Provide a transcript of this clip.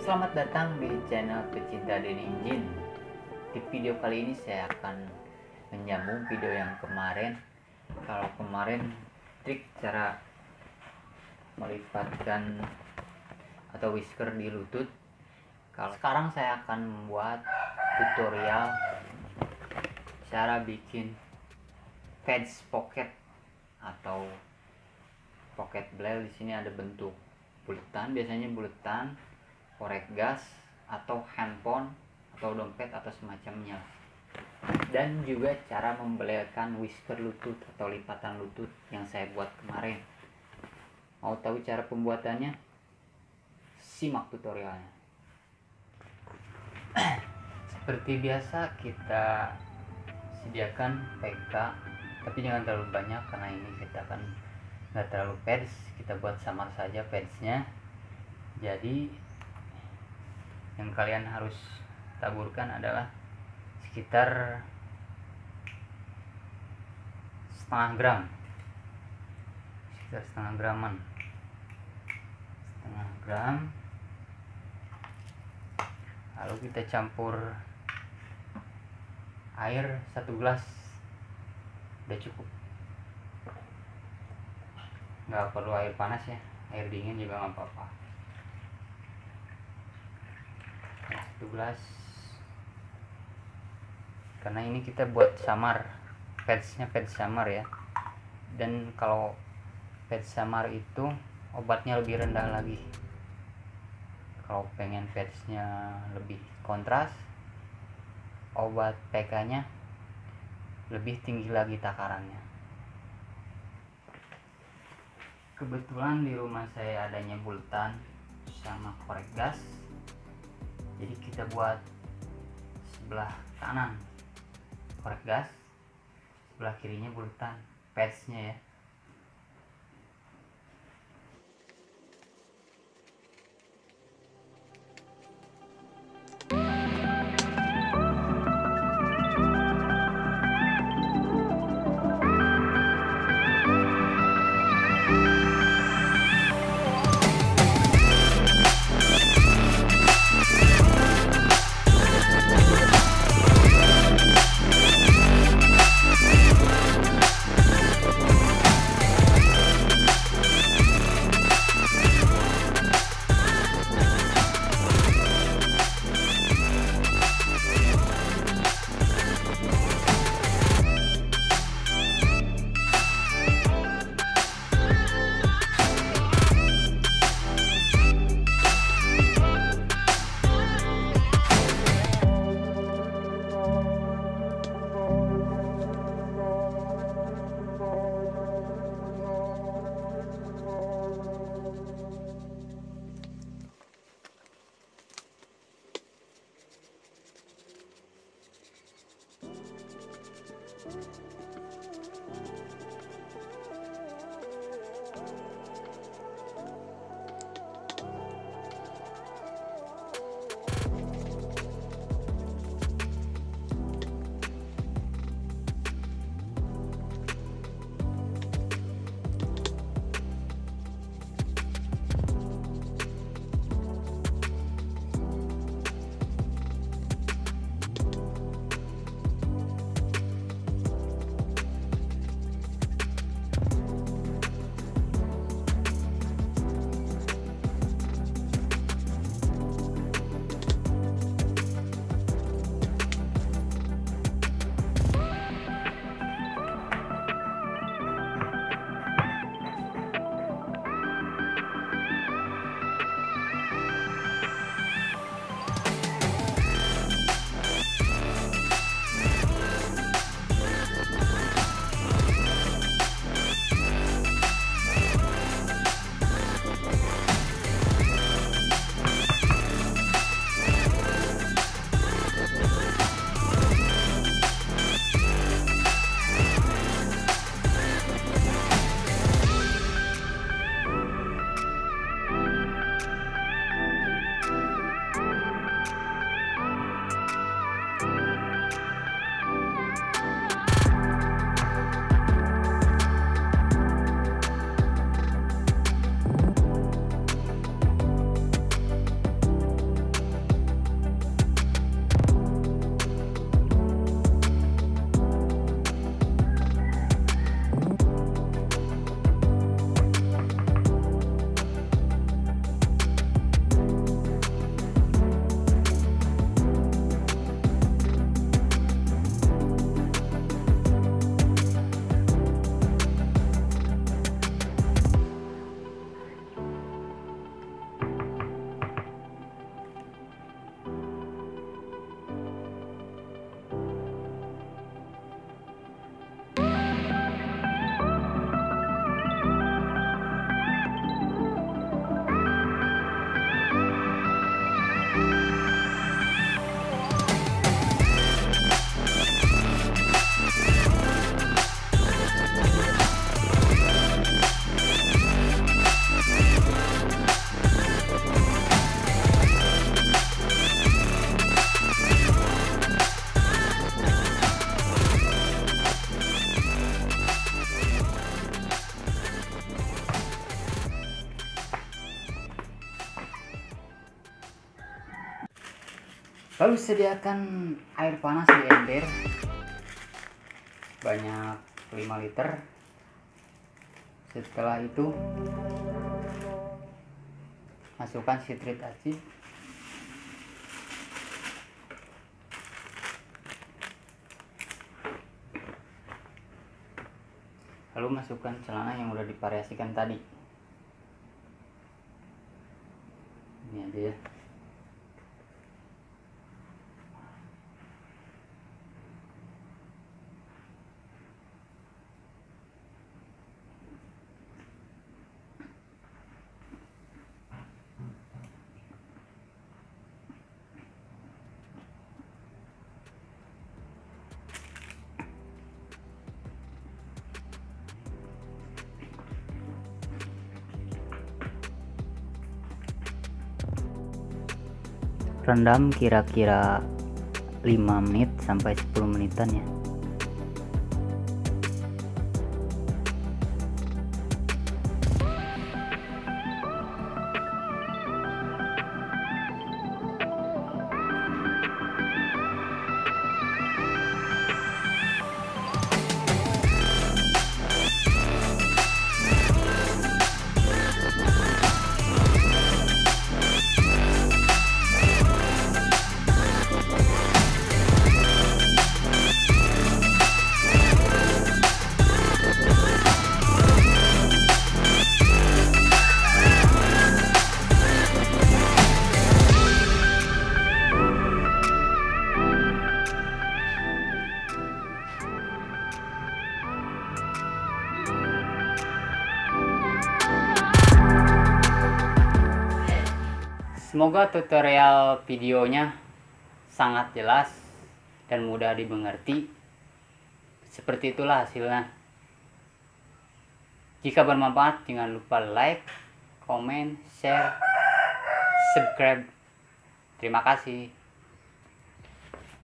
Selamat datang di channel pecinta Denny Engine. Di video kali ini saya akan menyambung video yang kemarin. Kalau kemarin trik cara melipatkan atau whisker di lutut, kalau sekarang saya akan membuat tutorial cara bikin pads pocket atau pocket belt. Di sini ada bentuk buletan, biasanya buletan, korek gas atau handphone atau dompet atau semacamnya, dan juga cara membelelkan whisker lutut atau lipatan lutut yang saya buat kemarin. Mau tahu cara pembuatannya? Simak tutorialnya. Seperti biasa kita sediakan PK, tapi jangan terlalu banyak karena ini kita kan nggak terlalu pads, kita buat samar saja padsnya. Jadi yang kalian harus taburkan adalah sekitar setengah gram, sekitar setengah gram. Lalu kita campur air 1 gelas, udah cukup, nggak perlu air panas ya, air dingin juga nggak apa-apa. 1 gelas, karena ini kita buat samar, padsnya pads samar ya. Dan kalau pads samar itu obatnya lebih rendah lagi. Kalau pengen padsnya lebih kontras, obat PK nya lebih tinggi lagi takarannya. Kebetulan di rumah saya adanya buletan sama korek gas, jadi kita buat sebelah kanan korek gas, sebelah kirinya buletan padsnya ya. Lalu sediakan air panas di ember banyak 5 liter. Setelah itu masukkan sitrit aci, lalu masukkan celana yang udah divariasikan tadi. Ini aja ya. Rendam kira-kira 5 menit sampai 10 menitan ya. Semoga tutorial videonya sangat jelas dan mudah dimengerti. Seperti itulah hasilnya. Jika bermanfaat, jangan lupa like, comment, share, subscribe. Terima kasih.